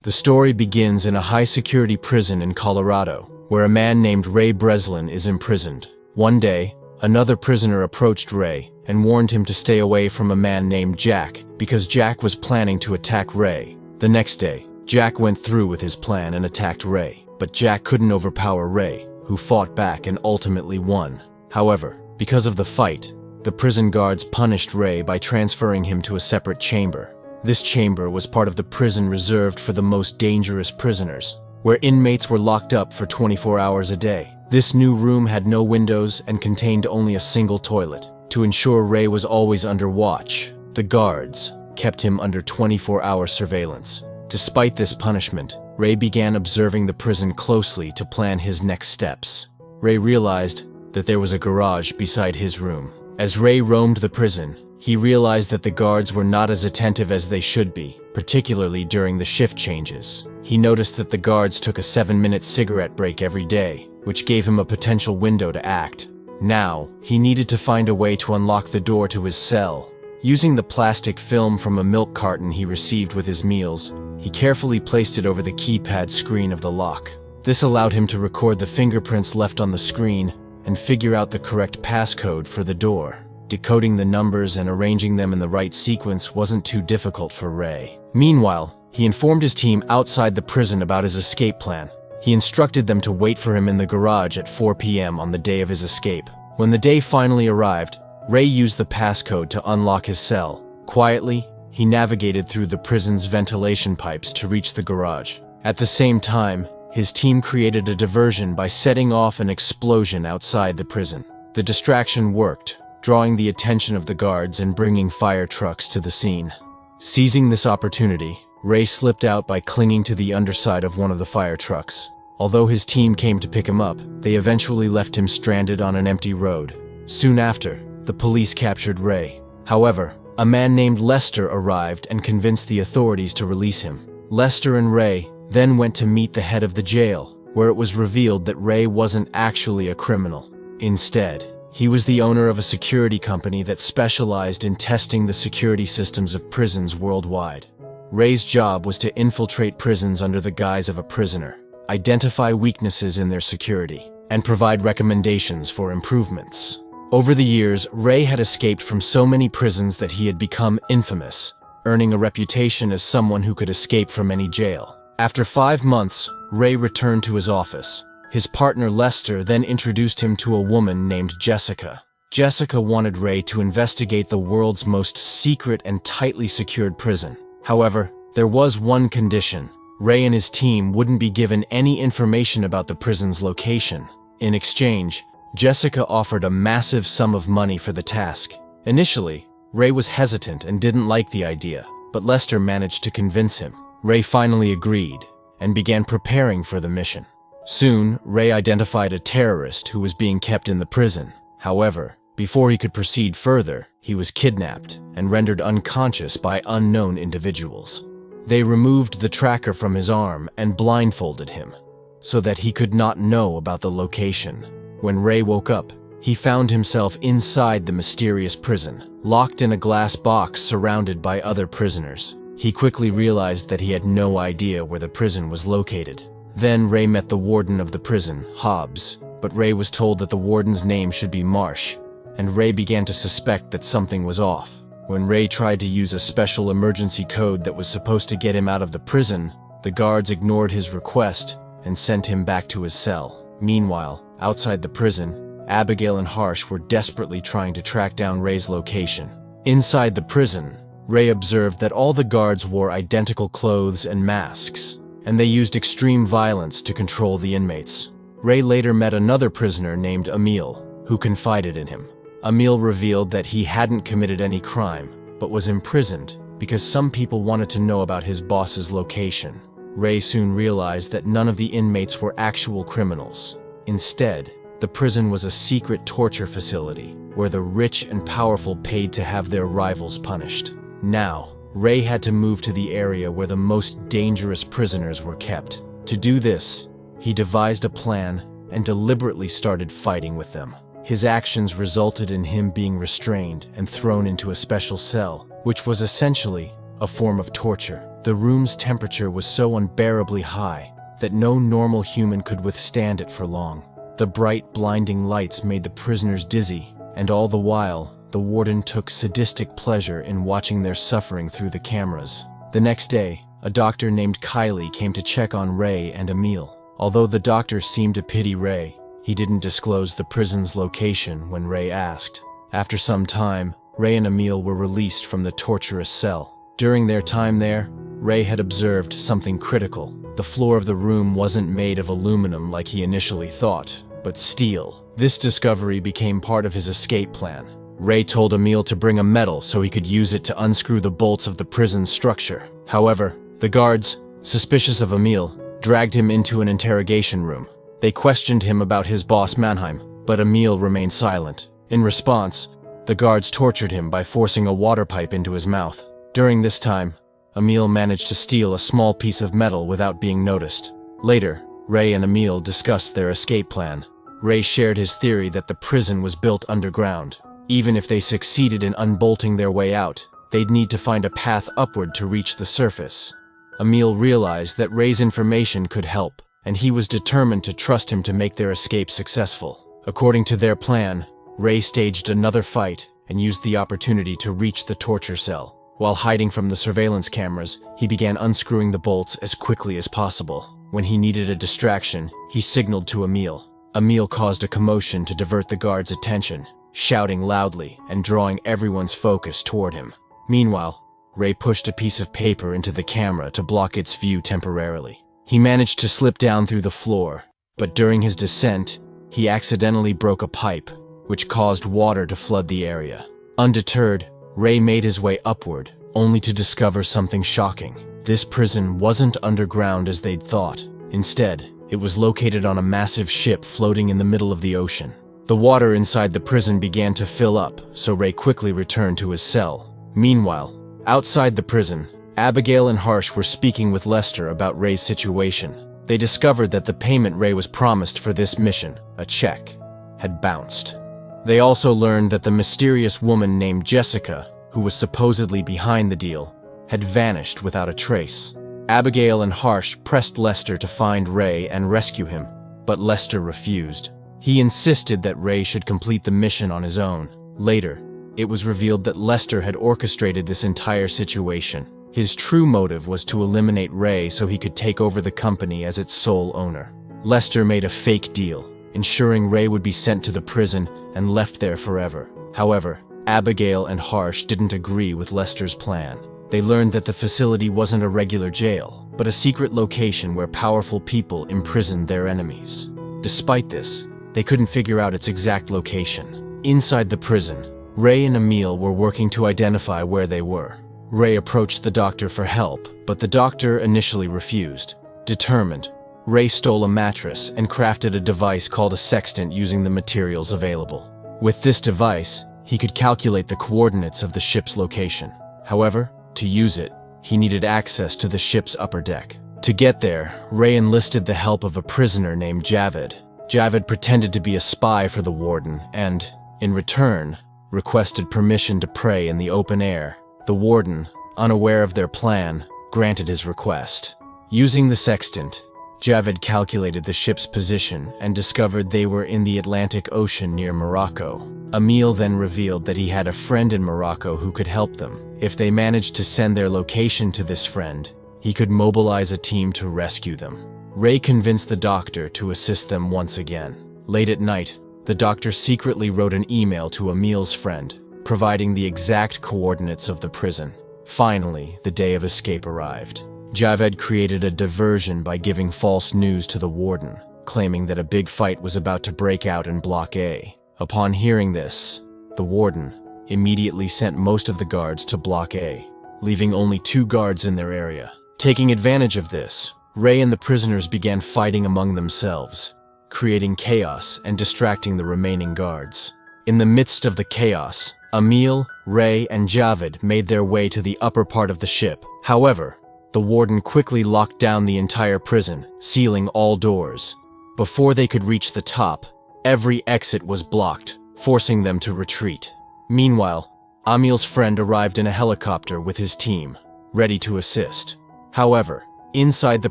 The story begins in a high-security prison in Colorado, where a man named Ray Breslin is imprisoned. One day, another prisoner approached Ray and warned him to stay away from a man named Jack because Jack was planning to attack Ray. The next day, Jack went through with his plan and attacked Ray, but Jack couldn't overpower Ray, who fought back and ultimately won. However, because of the fight, the prison guards punished Ray by transferring him to a separate chamber. This chamber was part of the prison reserved for the most dangerous prisoners, where inmates were locked up for 24 hours a day. This new room had no windows and contained only a single toilet. To ensure Ray was always under watch, the guards kept him under 24-hour surveillance. Despite this punishment, Ray began observing the prison closely to plan his next steps. Ray realized that there was a garage beside his room. As Ray roamed the prison, he realized that the guards were not as attentive as they should be, particularly during the shift changes. He noticed that the guards took a 7-minute cigarette break every day, which gave him a potential window to act. Now, he needed to find a way to unlock the door to his cell. Using the plastic film from a milk carton he received with his meals, he carefully placed it over the keypad screen of the lock. This allowed him to record the fingerprints left on the screen and figure out the correct passcode for the door. Decoding the numbers and arranging them in the right sequence wasn't too difficult for Ray. Meanwhile, he informed his team outside the prison about his escape plan. He instructed them to wait for him in the garage at 4 p.m. on the day of his escape. When the day finally arrived, Ray used the passcode to unlock his cell. Quietly, he navigated through the prison's ventilation pipes to reach the garage. At the same time, his team created a diversion by setting off an explosion outside the prison. The distraction worked, drawing the attention of the guards and bringing fire trucks to the scene. Seizing this opportunity, Ray slipped out by clinging to the underside of one of the fire trucks. Although his team came to pick him up, they eventually left him stranded on an empty road. Soon after, the police captured Ray. However, a man named Lester arrived and convinced the authorities to release him. Lester and Ray then went to meet the head of the jail, where it was revealed that Ray wasn't actually a criminal. Instead, he was the owner of a security company that specialized in testing the security systems of prisons worldwide. Ray's job was to infiltrate prisons under the guise of a prisoner, identify weaknesses in their security, and provide recommendations for improvements. Over the years, Ray had escaped from so many prisons that he had become infamous, earning a reputation as someone who could escape from any jail. After 5 months, Ray returned to his office. His partner Lester then introduced him to a woman named Jessica. Jessica wanted Ray to investigate the world's most secret and tightly secured prison. However, there was one condition. Ray and his team wouldn't be given any information about the prison's location. In exchange, Jessica offered a massive sum of money for the task. Initially, Ray was hesitant and didn't like the idea, but Lester managed to convince him. Ray finally agreed and began preparing for the mission. Soon, Ray identified a terrorist who was being kept in the prison. However, before he could proceed further, he was kidnapped and rendered unconscious by unknown individuals. They removed the tracker from his arm and blindfolded him, so that he could not know about the location. When Ray woke up, he found himself inside the mysterious prison, locked in a glass box surrounded by other prisoners. He quickly realized that he had no idea where the prison was located. Then Ray met the warden of the prison, Hobbs, but Ray was told that the warden's name should be Marsh, and Ray began to suspect that something was off. When Ray tried to use a special emergency code that was supposed to get him out of the prison, the guards ignored his request and sent him back to his cell. Meanwhile, outside the prison, Abigail and Harsh were desperately trying to track down Ray's location. Inside the prison, Ray observed that all the guards wore identical clothes and masks, and they used extreme violence to control the inmates. Ray later met another prisoner named Emil, who confided in him. Emil revealed that he hadn't committed any crime, but was imprisoned because some people wanted to know about his boss's location. Ray soon realized that none of the inmates were actual criminals. Instead, the prison was a secret torture facility where the rich and powerful paid to have their rivals punished. Now, Ray had to move to the area where the most dangerous prisoners were kept. To do this, he devised a plan and deliberately started fighting with them. His actions resulted in him being restrained and thrown into a special cell, which was essentially a form of torture. The room's temperature was so unbearably high that no normal human could withstand it for long. The bright, blinding lights made the prisoners dizzy, and all the while, the warden took sadistic pleasure in watching their suffering through the cameras. The next day, a doctor named Kylie came to check on Ray and Emil. Although the doctor seemed to pity Ray, he didn't disclose the prison's location when Ray asked. After some time, Ray and Emil were released from the torturous cell. During their time there, Ray had observed something critical. The floor of the room wasn't made of aluminum like he initially thought, but steel. This discovery became part of his escape plan. Ray told Emil to bring a metal so he could use it to unscrew the bolts of the prison's structure. However, the guards, suspicious of Emil, dragged him into an interrogation room. They questioned him about his boss Mannheim, but Emil remained silent. In response, the guards tortured him by forcing a water pipe into his mouth. During this time, Emil managed to steal a small piece of metal without being noticed. Later, Ray and Emil discussed their escape plan. Ray shared his theory that the prison was built underground. Even if they succeeded in unbolting their way out, they'd need to find a path upward to reach the surface. Emil realized that Ray's information could help, and he was determined to trust him to make their escape successful. According to their plan, Ray staged another fight and used the opportunity to reach the torture cell. While hiding from the surveillance cameras, he began unscrewing the bolts as quickly as possible. When he needed a distraction, he signaled to Emil. Emil caused a commotion to divert the guards' attention, shouting loudly and drawing everyone's focus toward him. Meanwhile, Ray pushed a piece of paper into the camera to block its view temporarily. He managed to slip down through the floor, but during his descent, he accidentally broke a pipe, which caused water to flood the area. Undeterred, Ray made his way upward, only to discover something shocking. This prison wasn't underground as they'd thought. Instead, it was located on a massive ship floating in the middle of the ocean. The water inside the prison began to fill up, so Ray quickly returned to his cell. Meanwhile, outside the prison, Abigail and Harsh were speaking with Lester about Ray's situation. They discovered that the payment Ray was promised for this mission, a check, had bounced. They also learned that the mysterious woman named Jessica, who was supposedly behind the deal, had vanished without a trace. Abigail and Harsh pressed Lester to find Ray and rescue him, but Lester refused. He insisted that Ray should complete the mission on his own. Later, it was revealed that Lester had orchestrated this entire situation. His true motive was to eliminate Ray so he could take over the company as its sole owner. Lester made a fake deal, ensuring Ray would be sent to the prison and left there forever. However, Abigail and Harsh didn't agree with Lester's plan. They learned that the facility wasn't a regular jail, but a secret location where powerful people imprisoned their enemies. Despite this, they couldn't figure out its exact location. Inside the prison, Ray and Emil were working to identify where they were. Ray approached the doctor for help, but the doctor initially refused. Determined, Ray stole a mattress and crafted a device called a sextant using the materials available. With this device, he could calculate the coordinates of the ship's location. However, to use it, he needed access to the ship's upper deck. To get there, Ray enlisted the help of a prisoner named Javed. Javed pretended to be a spy for the warden and, in return, requested permission to pray in the open air. The warden, unaware of their plan, granted his request. Using the sextant, Javed calculated the ship's position and discovered they were in the Atlantic Ocean near Morocco. Emil then revealed that he had a friend in Morocco who could help them. If they managed to send their location to this friend, he could mobilize a team to rescue them. Ray convinced the doctor to assist them once again. Late at night, the doctor secretly wrote an email to Emil's friend, providing the exact coordinates of the prison. Finally, the day of escape arrived. Javed created a diversion by giving false news to the warden, claiming that a big fight was about to break out in Block A. Upon hearing this, the warden immediately sent most of the guards to Block A, leaving only 2 guards in their area. Taking advantage of this, Ray and the prisoners began fighting among themselves, creating chaos and distracting the remaining guards. In the midst of the chaos, Emil, Ray, and Javed made their way to the upper part of the ship. However, the warden quickly locked down the entire prison, sealing all doors. Before they could reach the top, every exit was blocked, forcing them to retreat. Meanwhile, Emil's friend arrived in a helicopter with his team, ready to assist. However, inside the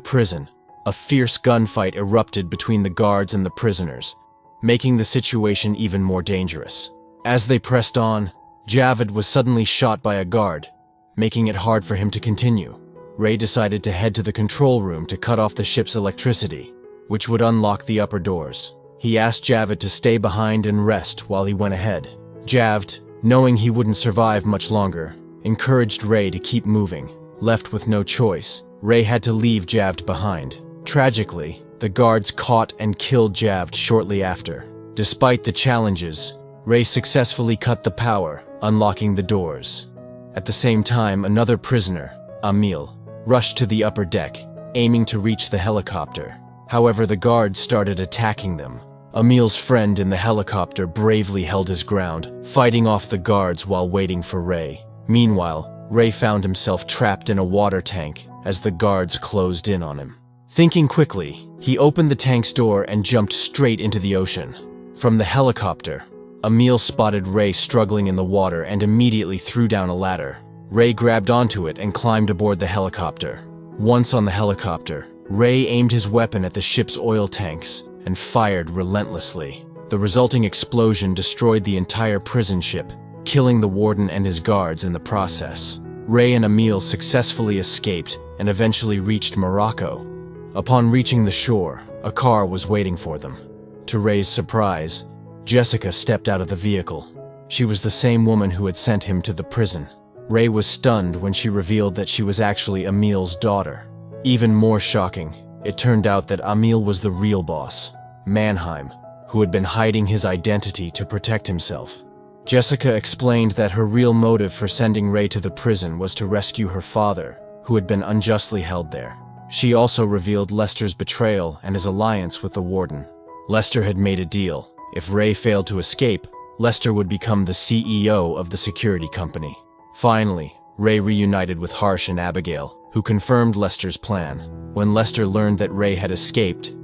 prison, a fierce gunfight erupted between the guards and the prisoners, making the situation even more dangerous. As they pressed on, Javed was suddenly shot by a guard, making it hard for him to continue. Ray decided to head to the control room to cut off the ship's electricity, which would unlock the upper doors. He asked Javed to stay behind and rest while he went ahead. Javed, knowing he wouldn't survive much longer, encouraged Ray to keep moving. Left with no choice, Ray had to leave Javed behind. Tragically, the guards caught and killed Javed shortly after. Despite the challenges, Ray successfully cut the power, unlocking the doors. At the same time, another prisoner, Emil, rushed to the upper deck, aiming to reach the helicopter. However, the guards started attacking them. Emil's friend in the helicopter bravely held his ground, fighting off the guards while waiting for Ray. Meanwhile, Ray found himself trapped in a water tank as the guards closed in on him. Thinking quickly, he opened the tank's door and jumped straight into the ocean. From the helicopter, Emil spotted Ray struggling in the water and immediately threw down a ladder. Ray grabbed onto it and climbed aboard the helicopter. Once on the helicopter, Ray aimed his weapon at the ship's oil tanks and fired relentlessly. The resulting explosion destroyed the entire prison ship, killing the warden and his guards in the process. Ray and Emil successfully escaped and eventually reached Morocco. Upon reaching the shore, a car was waiting for them. To Ray's surprise, Jessica stepped out of the vehicle. She was the same woman who had sent him to the prison. Ray was stunned when she revealed that she was actually Emil's daughter. Even more shocking, it turned out that Emil was the real boss, Mannheim, who had been hiding his identity to protect himself. Jessica explained that her real motive for sending Ray to the prison was to rescue her father, who had been unjustly held there. She also revealed Lester's betrayal and his alliance with the warden. Lester had made a deal. If Ray failed to escape, Lester would become the CEO of the security company. Finally, Ray reunited with Harsh and Abigail, who confirmed Lester's plan. When Lester learned that Ray had escaped,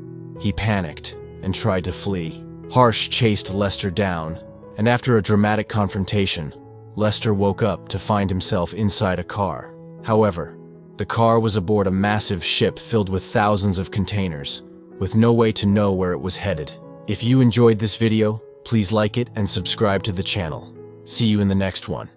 he panicked and tried to flee. Harsh chased Lester down, and after a dramatic confrontation, Lester woke up to find himself inside a car. However, the car was aboard a massive ship filled with thousands of containers, with no way to know where it was headed. If you enjoyed this video, please like it and subscribe to the channel. See you in the next one.